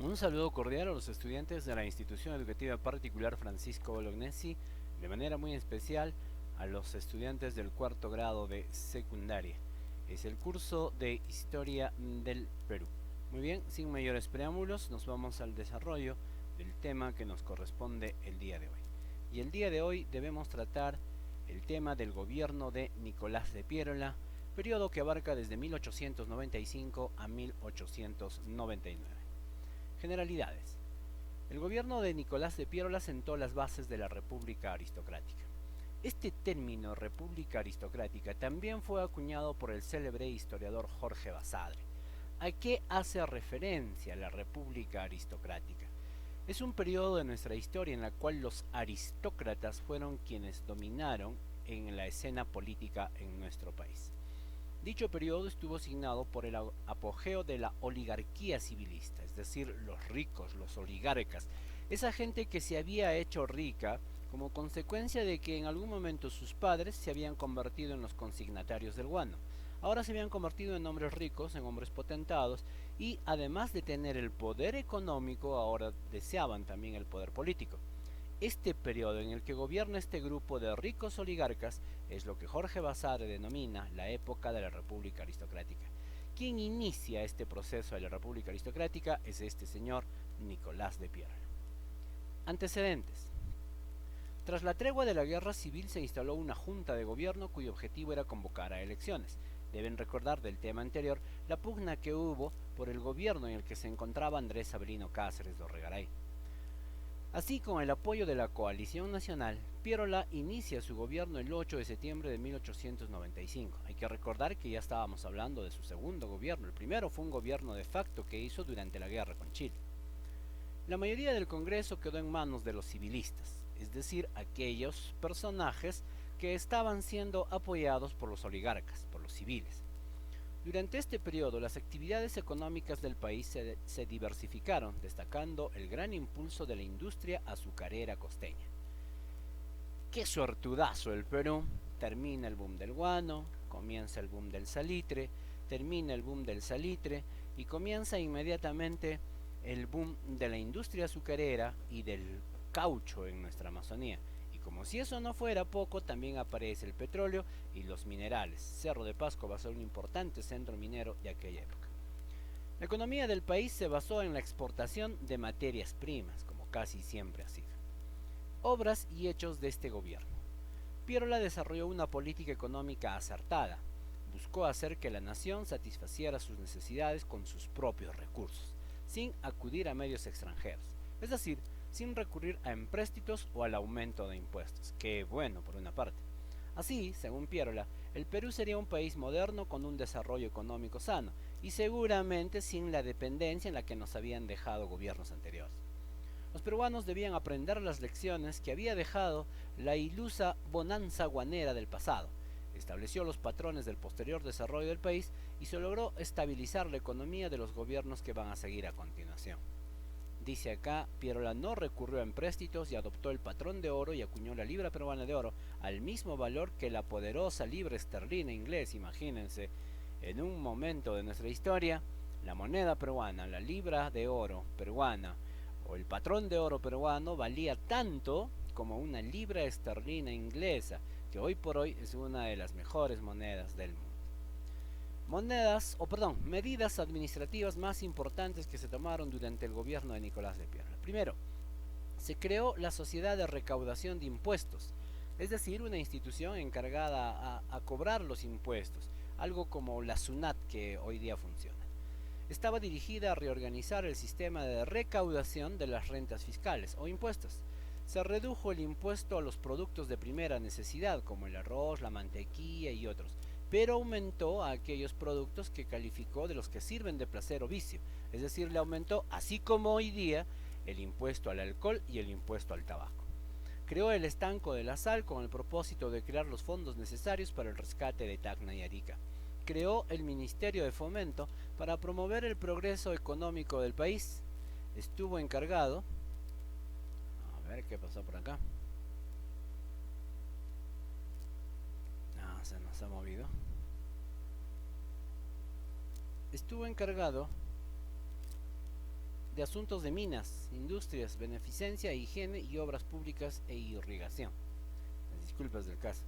Un saludo cordial a los estudiantes de la institución educativa particular Francisco Bolognesi, de manera muy especial a los estudiantes del cuarto grado de secundaria. Es el curso de Historia del Perú. Muy bien, sin mayores preámbulos, nos vamos al desarrollo del tema que nos corresponde el día de hoy. Y el día de hoy debemos tratar el tema del gobierno de Nicolás de Piérola, periodo que abarca desde 1895 a 1899. Generalidades. El gobierno de Nicolás de Piérola sentó las bases de la República Aristocrática. Este término República Aristocrática también fue acuñado por el célebre historiador Jorge Basadre. ¿A qué hace referencia la República Aristocrática? Es un periodo de nuestra historia en la cual los aristócratas fueron quienes dominaron en la escena política en nuestro país. Dicho periodo estuvo signado por el apogeo de la oligarquía civilista, es decir, los ricos, los oligarcas, esa gente que se había hecho rica como consecuencia de que en algún momento sus padres se habían convertido en los consignatarios del guano. Ahora se habían convertido en hombres ricos, en hombres potentados, y además de tener el poder económico, ahora deseaban también el poder político. Este periodo en el que gobierna este grupo de ricos oligarcas es lo que Jorge Basadre denomina la época de la República Aristocrática. Quien inicia este proceso de la República Aristocrática es este señor Nicolás de Piérola. Antecedentes. Tras la tregua de la guerra civil se instaló una junta de gobierno cuyo objetivo era convocar a elecciones. Deben recordar del tema anterior la pugna que hubo por el gobierno en el que se encontraba Andrés Avelino Cáceres Dorregaray. Así, con el apoyo de la coalición nacional, Piérola inicia su gobierno el 8 de septiembre de 1895. Hay que recordar que ya estábamos hablando de su segundo gobierno. El primero fue un gobierno de facto que hizo durante la guerra con Chile. La mayoría del Congreso quedó en manos de los civilistas, es decir, aquellos personajes que estaban siendo apoyados por los oligarcas, por los civiles. Durante este periodo, las actividades económicas del país se diversificaron, destacando el gran impulso de la industria azucarera costeña. ¡Qué suertudazo el Perú! Termina el boom del guano, comienza el boom del salitre, termina el boom del salitre y comienza inmediatamente el boom de la industria azucarera y del caucho en nuestra Amazonía. Y como si eso no fuera poco, también aparece el petróleo y los minerales. Cerro de Pasco va a ser un importante centro minero de aquella época. La economía del país se basó en la exportación de materias primas, como casi siempre ha sido. Obras y hechos de este gobierno. Piérola desarrolló una política económica acertada. Buscó hacer que la nación satisfaciera sus necesidades con sus propios recursos, sin acudir a medios extranjeros, es decir, sin recurrir a empréstitos o al aumento de impuestos. Qué bueno por una parte. Así, según Piérola, el Perú sería un país moderno con un desarrollo económico sano y seguramente sin la dependencia en la que nos habían dejado gobiernos anteriores. Los peruanos debían aprender las lecciones que había dejado la ilusa bonanza guanera del pasado. Estableció los patrones del posterior desarrollo del país y se logró estabilizar la economía de los gobiernos que van a seguir a continuación. Dice acá, Piérola no recurrió a empréstitos y adoptó el patrón de oro y acuñó la libra peruana de oro al mismo valor que la poderosa libra esterlina inglesa. Imagínense, en un momento de nuestra historia, la moneda peruana, la libra de oro peruana o el patrón de oro peruano valía tanto como una libra esterlina inglesa, que hoy por hoy es una de las mejores monedas del mundo. Medidas administrativas más importantes que se tomaron durante el gobierno de Nicolás de Piérola. Primero, se creó la Sociedad de Recaudación de Impuestos, es decir, una institución encargada a cobrar los impuestos, algo como la SUNAT que hoy día funciona. Estaba dirigida a reorganizar el sistema de recaudación de las rentas fiscales o impuestos. Se redujo el impuesto a los productos de primera necesidad, como el arroz, la mantequilla y otros, pero aumentó a aquellos productos que calificó de los que sirven de placer o vicio, es decir, le aumentó, así como hoy día, el impuesto al alcohol y el impuesto al tabaco. Creó el estanco de la sal con el propósito de crear los fondos necesarios para el rescate de Tacna y Arica. Creó el Ministerio de Fomento para promover el progreso económico del país. Estuvo encargado... A ver qué pasó por acá. Se nos ha movido. Estuvo encargado de asuntos de minas, industrias, beneficencia, higiene y obras públicas e irrigación. Las disculpas del caso.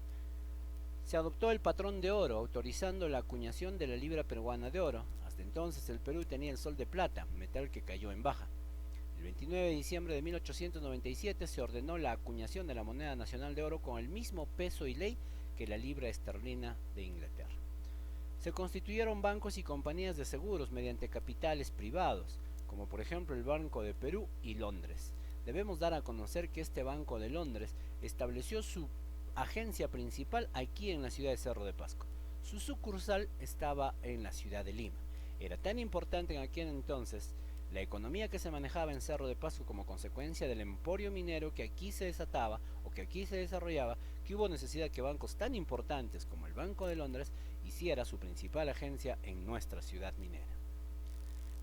Se adoptó el patrón de oro, autorizando la acuñación de la libra peruana de oro. Hasta entonces el Perú tenía el sol de plata, metal que cayó en baja. El 29 de diciembre de 1897 se ordenó la acuñación de la moneda nacional de oro con el mismo peso y ley que la libra esterlina de Inglaterra. Se constituyeron bancos y compañías de seguros mediante capitales privados, como por ejemplo el Banco de Perú y Londres. Debemos dar a conocer que este Banco de Londres estableció su agencia principal aquí en la ciudad de Cerro de Pasco. Su sucursal estaba en la ciudad de Lima. Era tan importante en aquel entonces la economía que se manejaba en Cerro de Pasco como consecuencia del emporio minero que aquí se desataba o que aquí se desarrollaba, que hubo necesidad que bancos tan importantes como el Banco de Londres hiciera su principal agencia en nuestra ciudad minera.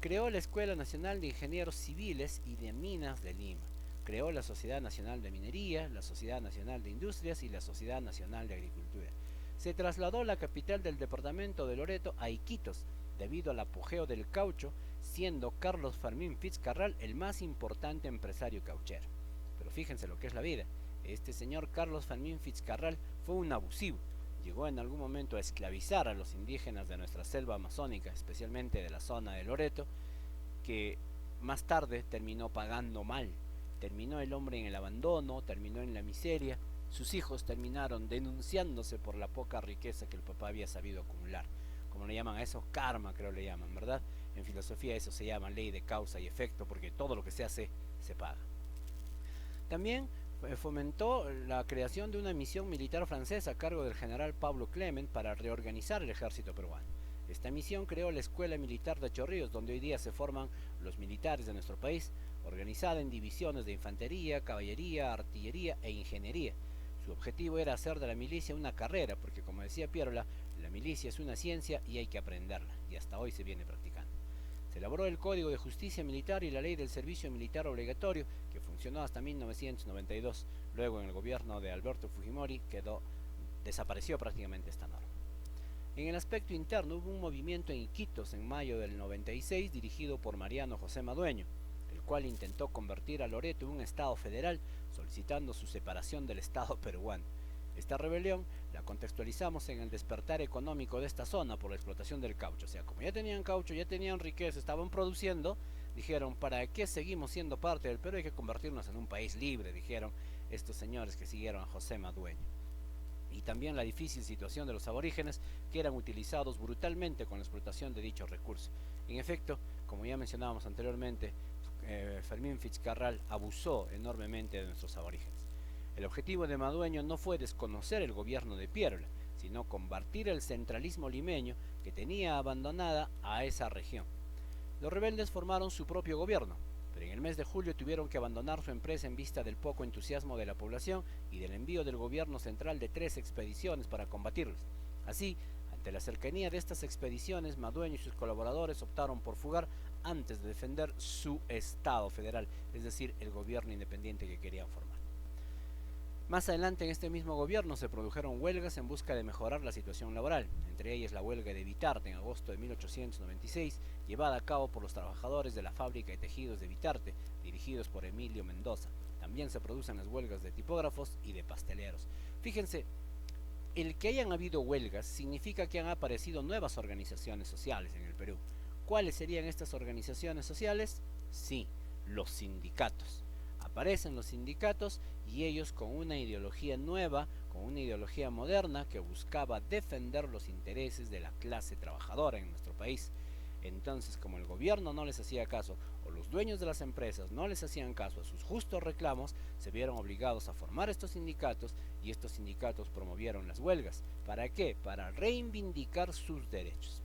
Creó la Escuela Nacional de Ingenieros Civiles y de Minas de Lima. Creó la Sociedad Nacional de Minería, la Sociedad Nacional de Industrias y la Sociedad Nacional de Agricultura. Se trasladó la capital del departamento de Loreto a Iquitos, debido al apogeo del caucho, siendo Carlos Fermín Fitzcarral el más importante empresario cauchero. Pero fíjense lo que es la vida. Este señor Carlos Fermín Fitzcarral fue un abusivo. Llegó en algún momento a esclavizar a los indígenas de nuestra selva amazónica, especialmente de la zona de Loreto, que más tarde terminó pagando mal. Terminó el hombre en el abandono, terminó en la miseria. Sus hijos terminaron denunciándose por la poca riqueza que el papá había sabido acumular. Como le llaman a eso, karma creo le llaman, ¿verdad? En filosofía eso se llama ley de causa y efecto, porque todo lo que se hace, se paga. También fomentó la creación de una misión militar francesa a cargo del general Pablo Clement para reorganizar el ejército peruano. Esta misión creó la Escuela Militar de Chorrillos, donde hoy día se forman los militares de nuestro país, organizada en divisiones de infantería, caballería, artillería e ingeniería. Su objetivo era hacer de la milicia una carrera, porque como decía Pierola, la milicia es una ciencia y hay que aprenderla, y hasta hoy se viene practicando. Se elaboró el Código de Justicia Militar y la Ley del Servicio Militar Obligatorio, que funcionó hasta 1992. Luego, en el gobierno de Alberto Fujimori, desapareció prácticamente esta norma. En el aspecto interno, hubo un movimiento en Iquitos en mayo del 96 dirigido por Mariano José Madueño, el cual intentó convertir a Loreto en un estado federal, solicitando su separación del estado peruano. Esta rebelión la contextualizamos en el despertar económico de esta zona por la explotación del caucho. O sea, como ya tenían caucho, ya tenían riqueza, estaban produciendo, dijeron, ¿para qué seguimos siendo parte del Perú? Hay que convertirnos en un país libre, dijeron estos señores que siguieron a José Madueño. Y también la difícil situación de los aborígenes, que eran utilizados brutalmente con la explotación de dichos recursos. En efecto, como ya mencionábamos anteriormente, Fermín Fitzcarral abusó enormemente de nuestros aborígenes. El objetivo de Madueño no fue desconocer el gobierno de Pierola, sino combatir el centralismo limeño que tenía abandonada a esa región. Los rebeldes formaron su propio gobierno, pero en el mes de julio tuvieron que abandonar su empresa en vista del poco entusiasmo de la población y del envío del gobierno central de 3 expediciones para combatirlos. Así, ante la cercanía de estas expediciones, Madueño y sus colaboradores optaron por fugar antes de defender su Estado federal, es decir, el gobierno independiente que querían formar. Más adelante en este mismo gobierno se produjeron huelgas en busca de mejorar la situación laboral, entre ellas la huelga de Vitarte en agosto de 1896, llevada a cabo por los trabajadores de la fábrica de tejidos de Vitarte, dirigidos por Emilio Mendoza. También se producen las huelgas de tipógrafos y de pasteleros. Fíjense, el que hayan habido huelgas significa que han aparecido nuevas organizaciones sociales en el Perú. ¿Cuáles serían estas organizaciones sociales? Sí, los sindicatos. Aparecen los sindicatos y ellos con una ideología nueva, con una ideología moderna que buscaba defender los intereses de la clase trabajadora en nuestro país. Entonces, como el gobierno no les hacía caso o los dueños de las empresas no les hacían caso a sus justos reclamos, se vieron obligados a formar estos sindicatos y estos sindicatos promovieron las huelgas. ¿Para qué? Para reivindicar sus derechos.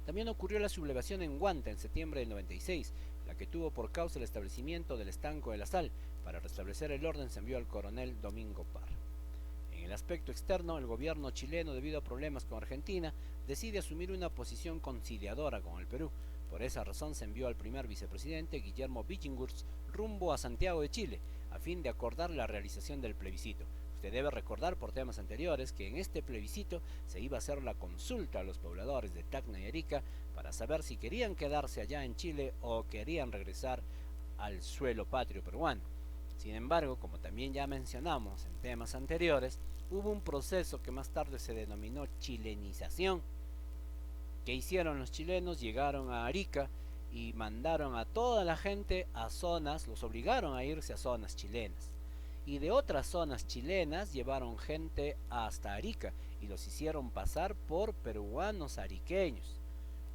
También ocurrió la sublevación en Huanta en septiembre del 96, la que tuvo por causa el establecimiento del estanco de la sal. Para restablecer el orden se envió al coronel Domingo Parra. En el aspecto externo, el gobierno chileno, debido a problemas con Argentina, decide asumir una posición conciliadora con el Perú. Por esa razón se envió al primer vicepresidente, Guillermo Wichingurs, rumbo a Santiago de Chile, a fin de acordar la realización del plebiscito. Usted debe recordar por temas anteriores que en este plebiscito se iba a hacer la consulta a los pobladores de Tacna y Arica para saber si querían quedarse allá en Chile o querían regresar al suelo patrio peruano. Sin embargo, como también ya mencionamos en temas anteriores, hubo un proceso que más tarde se denominó chilenización. ¿Qué hicieron los chilenos? Llegaron a Arica y mandaron a toda la gente a zonas, los obligaron a irse a zonas chilenas. Y de otras zonas chilenas llevaron gente hasta Arica y los hicieron pasar por peruanos ariqueños.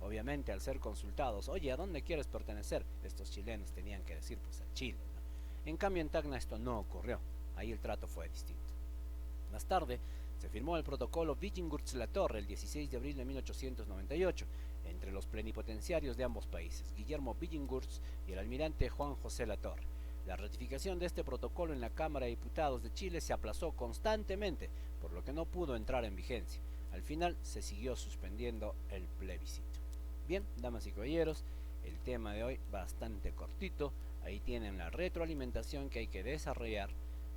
Obviamente, al ser consultados, oye, ¿a dónde quieres pertenecer? Estos chilenos tenían que decir, pues a Chile, ¿no? En cambio, en Tacna esto no ocurrió. Ahí el trato fue distinto. Más tarde, se firmó el protocolo Billinghurst-La Torre el 16 de abril de 1898 entre los plenipotenciarios de ambos países, Guillermo Billinghurst y el almirante Juan José La Torre. La ratificación de este protocolo en la Cámara de Diputados de Chile se aplazó constantemente, por lo que no pudo entrar en vigencia. Al final se siguió suspendiendo el plebiscito. Bien, damas y caballeros, el tema de hoy bastante cortito. Ahí tienen la retroalimentación que hay que desarrollar,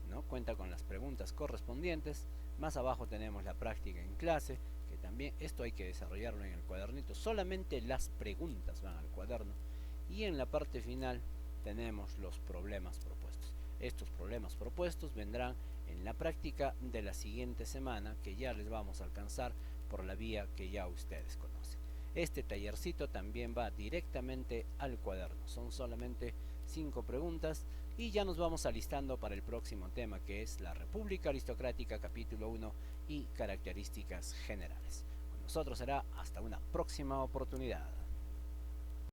¿no? Cuenta con las preguntas correspondientes. Más abajo tenemos la práctica en clase, que también esto hay que desarrollarlo en el cuadernito. Solamente las preguntas van al cuaderno. Y en la parte final tenemos los problemas propuestos. Estos problemas propuestos vendrán en la práctica de la siguiente semana, que ya les vamos a alcanzar por la vía que ya ustedes conocen. Este tallercito también va directamente al cuaderno. Son solamente 5 preguntas y ya nos vamos alistando para el próximo tema, que es la República Aristocrática, capítulo 1 y características generales. Con nosotros será hasta una próxima oportunidad.